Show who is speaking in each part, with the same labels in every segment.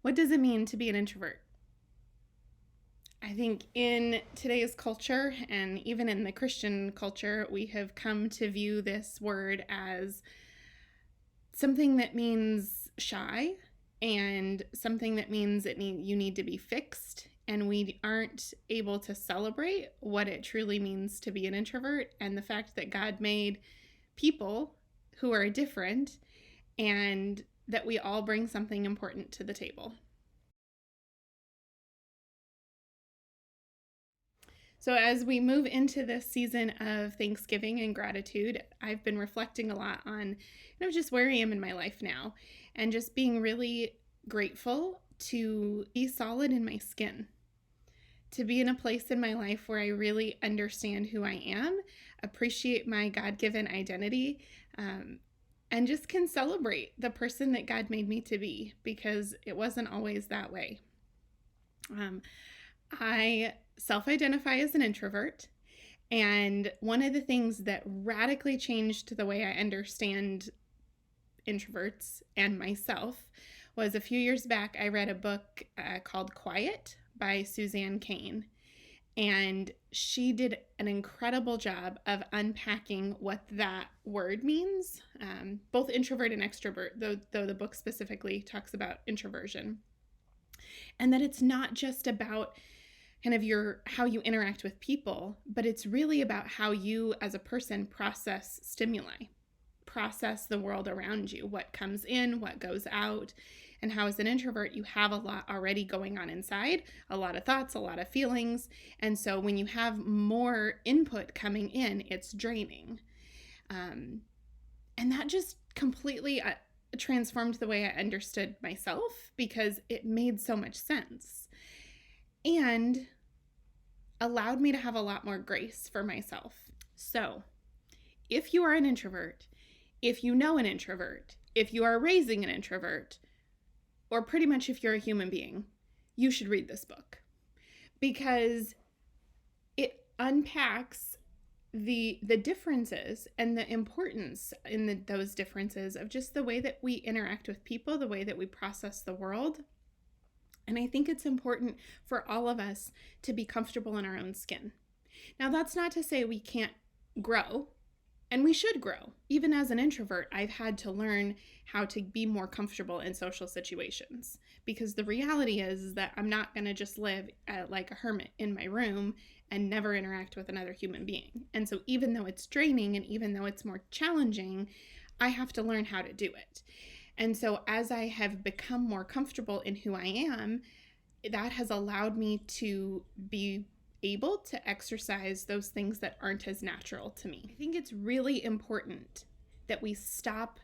Speaker 1: What does it mean to be an introvert? I think in today's culture, and even in the Christian culture, we have come to view this word as something that means shy and something that means you need to be fixed. And we aren't able to celebrate what it truly means to be an introvert and the fact that God made people who are different and that we all bring something important to the table. So, as we move into this season of Thanksgiving and gratitude, I've been reflecting a lot on just where I am in my life now and just being really grateful to be solid in my skin, to be in a place in my life where I really understand who I am, appreciate my God-given identity, and just can celebrate the person that God made me to be, because it wasn't always that way. I self-identify as an introvert, and one of the things that radically changed the way I understand introverts and myself was a few years back I read a book called Quiet by Cain, and she did an incredible job of unpacking what that word means, both introvert and extrovert, though the book specifically talks about introversion, and that it's not just about kind of how you interact with people, but it's really about how you as a person process stimuli, process the world around you, what comes in, what goes out, and how as an introvert you have a lot already going on inside, a lot of thoughts, a lot of feelings, and so when you have more input coming in, it's draining. And that just completely transformed the way I understood myself, because it made so much sense and allowed me to have a lot more grace for myself. So, if you are an introvert, if you know an introvert, if you are raising an introvert, or pretty much if you're a human being, you should read this book, because it unpacks the differences and the importance in those differences of just the way that we interact with people, the way that we process the world. And I think it's important for all of us to be comfortable in our own skin. Now, that's not to say we can't grow, and we should grow. Even as an introvert, I've had to learn how to be more comfortable in social situations, because the reality is that I'm not going to just live like a hermit in my room and never interact with another human being. And so even though it's draining and even though it's more challenging, I have to learn how to do it. And so as I have become more comfortable in who I am, that has allowed me to be able to exercise those things that aren't as natural to me. I think it's really important that we stop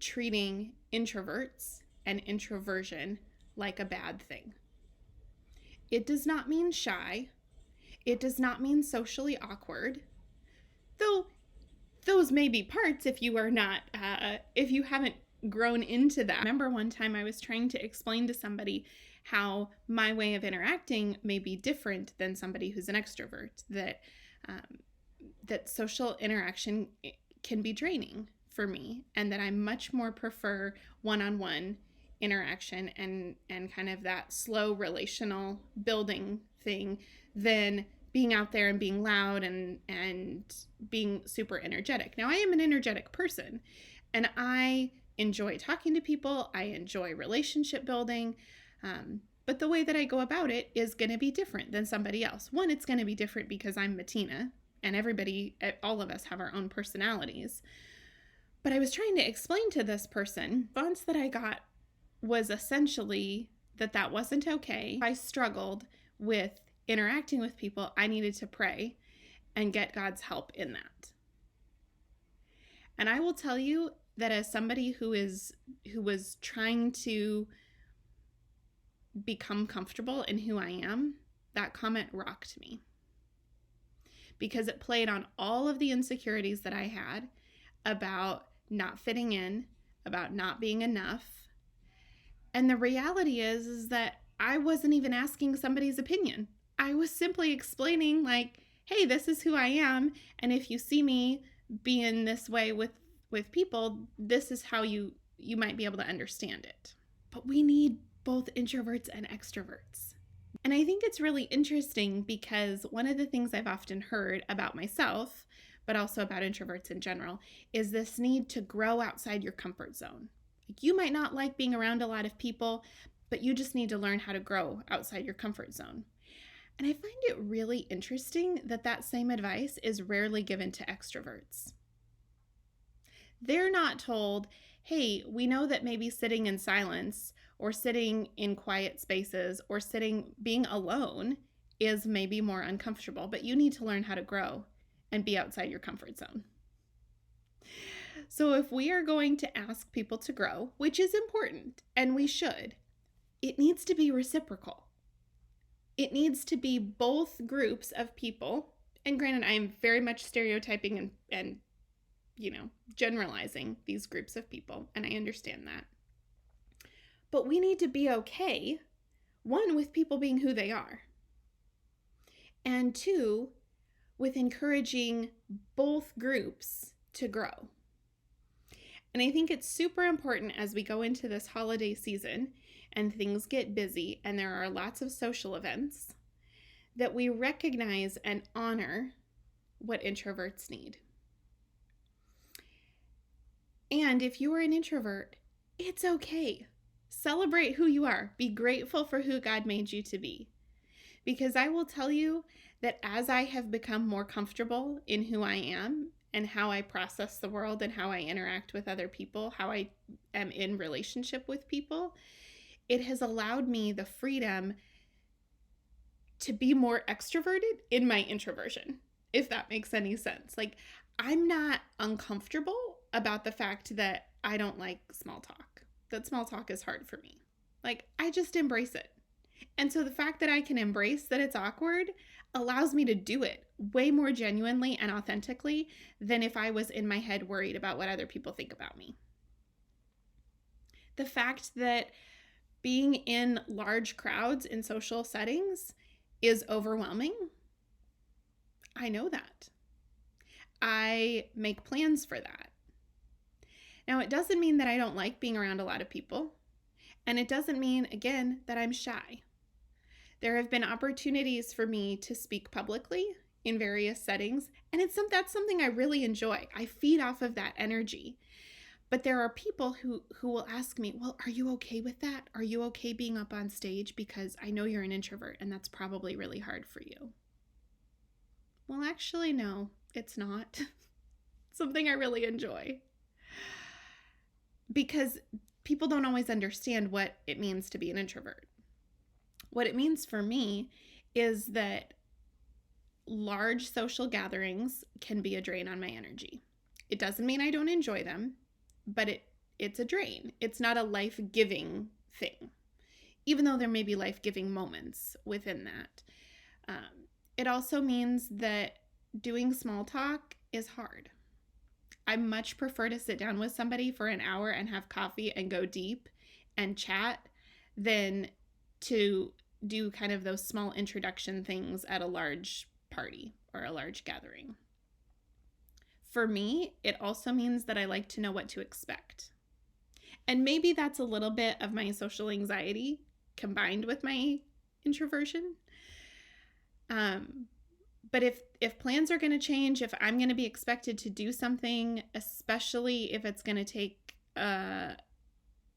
Speaker 1: treating introverts and introversion like a bad thing. It does not mean shy. It does not mean socially awkward, though those may be parts if you are not, if you haven't grown into that. I remember one time I was trying to explain to somebody how my way of interacting may be different than somebody who's an extrovert, that social interaction can be draining for me, and that I much more prefer one-on-one interaction and kind of that slow relational building thing than being out there and being loud and being super energetic. Now, I am an energetic person, and I enjoy talking to people. I enjoy relationship building. But the way that I go about it is going to be different than somebody else. One, it's going to be different because I'm Matina, and all of us have our own personalities. But I was trying to explain to this person, the response that I got was essentially that wasn't okay. I struggled with interacting with people. I needed to pray and get God's help in that. And I will tell you that as somebody who was trying to become comfortable in who I am, that comment rocked me, because it played on all of the insecurities that I had about not fitting in, about not being enough. And the reality is that I wasn't even asking somebody's opinion. I was simply explaining, like, hey, this is who I am, and if you see me being this way with people, this is how you might be able to understand it. But we need both introverts and extroverts. And I think it's really interesting because one of the things I've often heard about myself, but also about introverts in general, is this need to grow outside your comfort zone. Like, you might not like being around a lot of people, but you just need to learn how to grow outside your comfort zone. And I find it really interesting that that same advice is rarely given to extroverts. They're not told, hey, we know that maybe sitting in silence or sitting in quiet spaces or being alone is maybe more uncomfortable, but you need to learn how to grow and be outside your comfort zone. So if we are going to ask people to grow, which is important, and we should, it needs to be reciprocal. It needs to be both groups of people. And granted, I am very much stereotyping and generalizing these groups of people, and I understand that. But we need to be okay, one, with people being who they are, and two, with encouraging both groups to grow. And I think it's super important as we go into this holiday season and things get busy and there are lots of social events that we recognize and honor what introverts need. And if you are an introvert, it's okay. Celebrate who you are. Be grateful for who God made you to be. Because I will tell you that as I have become more comfortable in who I am and how I process the world and how I interact with other people, how I am in relationship with people, it has allowed me the freedom to be more extroverted in my introversion, if that makes any sense. Like, I'm not uncomfortable about the fact that I don't like small talk, that small talk is hard for me. Like, I just embrace it. And so the fact that I can embrace that it's awkward allows me to do it way more genuinely and authentically than if I was in my head worried about what other people think about me. The fact that being in large crowds in social settings is overwhelming, I know that. I make plans for that. Now, it doesn't mean that I don't like being around a lot of people. And it doesn't mean, again, that I'm shy. There have been opportunities for me to speak publicly in various settings, and that's something I really enjoy. I feed off of that energy. But there are people who will ask me, well, are you okay with that? Are you okay being up on stage? Because I know you're an introvert, and that's probably really hard for you. Well, actually, no, it's not. Something I really enjoy. Because people don't always understand what it means to be an introvert. What it means for me is that large social gatherings can be a drain on my energy. It doesn't mean I don't enjoy them, but it's a drain. It's not a life-giving thing, even though there may be life-giving moments within that. It also means that doing small talk is hard. I much prefer to sit down with somebody for an hour and have coffee and go deep and chat than to do kind of those small introduction things at a large party or a large gathering. For me, it also means that I like to know what to expect. And maybe that's a little bit of my social anxiety combined with my introversion. But if plans are going to change, if I'm going to be expected to do something, especially if it's going to take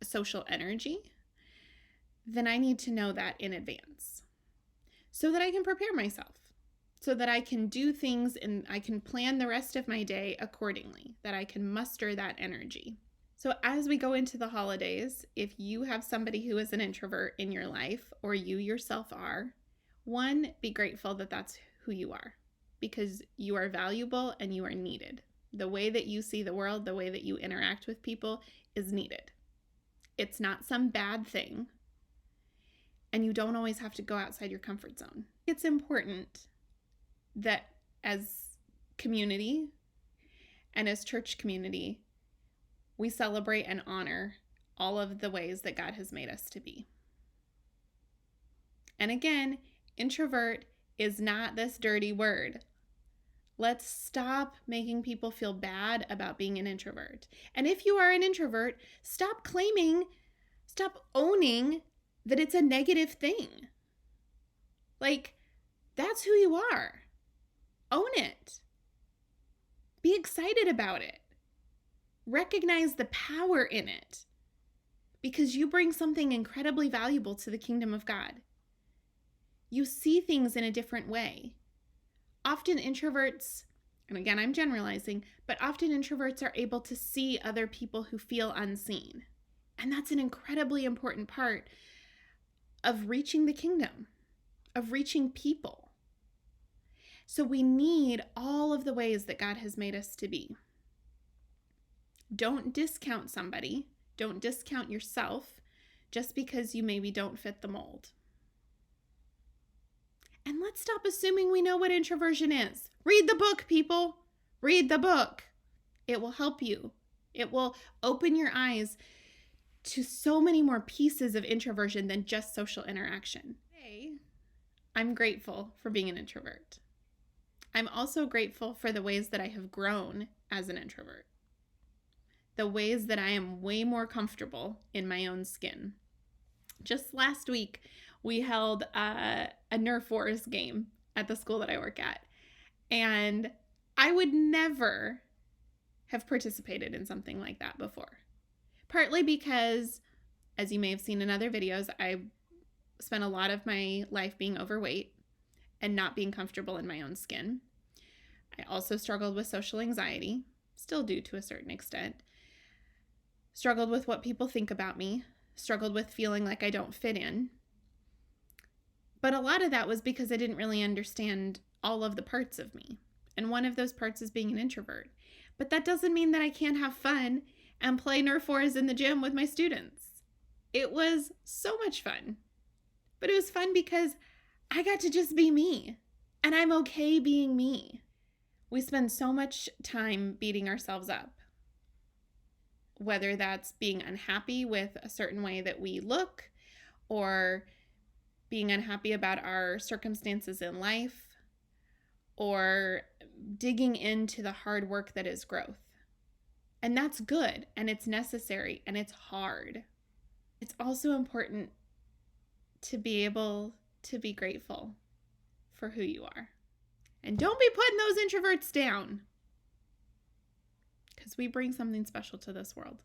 Speaker 1: social energy, then I need to know that in advance so that I can prepare myself, so that I can do things and I can plan the rest of my day accordingly, that I can muster that energy. So as we go into the holidays, if you have somebody who is an introvert in your life, or you yourself are, one, be grateful that that's who you are, because you are valuable and you are needed. The way that you see the world, the way that you interact with people is needed. It's not some bad thing, and you don't always have to go outside your comfort zone. It's important that as community and as church community, we celebrate and honor all of the ways that God has made us to be. And again, introvert is not this dirty word. Let's stop making people feel bad about being an introvert. And if you are an introvert, stop owning that it's a negative thing. Like, that's who you are. Own it. Be excited about it. Recognize the power in it, because you bring something incredibly valuable to the kingdom of God. You see things in a different way. Often introverts, and again, I'm generalizing, but often introverts are able to see other people who feel unseen. And that's an incredibly important part of reaching the kingdom, of reaching people. So we need all of the ways that God has made us to be. Don't discount somebody. Don't discount yourself just because you maybe don't fit the mold. And let's stop assuming we know what introversion is. Read the book, people. Read the book. It will help you. It will open your eyes to so many more pieces of introversion than just social interaction. Today, I'm grateful for being an introvert. I'm also grateful for the ways that I have grown as an introvert. The ways that I am way more comfortable in my own skin. Just last week, we held a Nerf Wars game at the school that I work at. And I would never have participated in something like that before. Partly because, as you may have seen in other videos, I spent a lot of my life being overweight and not being comfortable in my own skin. I also struggled with social anxiety, still do to a certain extent. Struggled with what people think about me, struggled with feeling like I don't fit in. But a lot of that was because I didn't really understand all of the parts of me. And one of those parts is being an introvert. But that doesn't mean that I can't have fun and play Nerf Wars in the gym with my students. It was so much fun. But it was fun because I got to just be me. And I'm okay being me. We spend so much time beating ourselves up. Whether that's being unhappy with a certain way that we look, or being unhappy about our circumstances in life, or digging into the hard work that is growth. And that's good, and it's necessary, and it's hard. It's also important to be able to be grateful for who you are. And don't be putting those introverts down, because we bring something special to this world.